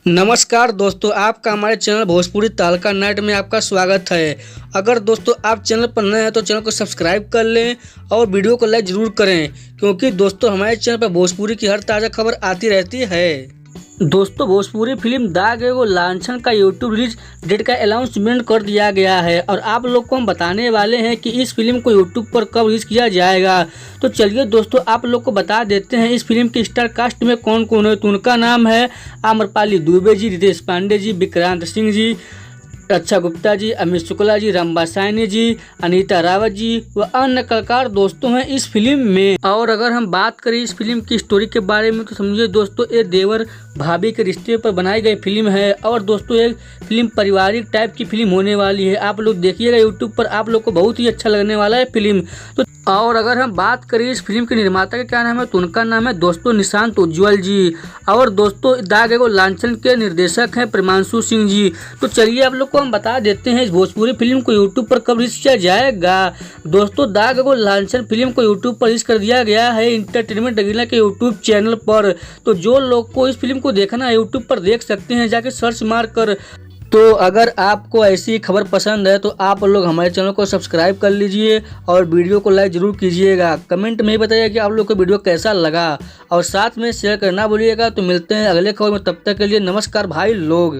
नमस्कार दोस्तों, आपका हमारे चैनल भोजपुरी तहलका नाइट में आपका स्वागत है। अगर दोस्तों आप चैनल पर नए हैं तो चैनल को सब्सक्राइब कर लें और वीडियो को लाइक ज़रूर करें, क्योंकि दोस्तों हमारे चैनल पर भोजपुरी की हर ताज़ा खबर आती रहती है। दोस्तों भोजपुरी फिल्म दाग एगो लांछन का यूट्यूब रिलीज डेट का अनाउंसमेंट कर दिया गया है और आप लोग को हम बताने वाले हैं कि इस फिल्म को यूट्यूब पर कब रिलीज किया जाएगा। तो चलिए दोस्तों आप लोग को बता देते हैं इस फिल्म की स्टार कास्ट में कौन कौन है। तो उनका नाम है आम्रपाली दुबे जी, रितेश पांडे जी, विक्रांत सिंह जी, रक्षा गुप्ता जी, अमित शुक्ला जी, रंबा साइनी जी, अनीता रावत जी व अन्य कलाकार दोस्तों हैं इस फिल्म में। और अगर हम बात करें इस फिल्म की स्टोरी के बारे में तो समझिए दोस्तों ये देवर भाभी के रिश्ते पर बनाई गई फिल्म है। और दोस्तों ये फिल्म पारिवारिक टाइप की फिल्म होने वाली है। आप लोग देखिएगा यूट्यूब पर, आप लोग को बहुत ही अच्छा लगने वाला है फिल्म। तो और अगर हम बात करें इस फिल्म के निर्माता का क्या नाम है तो उनका नाम है दोस्तों निशांत उज्ज्वल जी। और दोस्तों दाग एगो लांछन के निर्देशक हैं प्रेमांशु सिंह जी। तो चलिए आप लोग को हम बता देते हैं इस भोजपुरी फिल्म को यूट्यूब पर कब रिलीज किया जाएगा। दोस्तों दाग एगो लांछन फिल्म को यूट्यूब पर रिलीज कर दिया गया है इंटरटेनमेंट रंगीला के यूट्यूब चैनल पर। तो जो लोग को इस फिल्म को देखना है यूट्यूब पर देख सकते हैं, जाके सर्च मार कर। तो अगर आपको ऐसी खबर पसंद है तो आप लोग हमारे चैनल को सब्सक्राइब कर लीजिए और वीडियो को लाइक जरूर कीजिएगा। कमेंट में ही बताइए कि आप लोग को वीडियो कैसा लगा और साथ में शेयर करना भूलिएगा। तो मिलते हैं अगले खबर में, तब तक के लिए नमस्कार भाई लोग।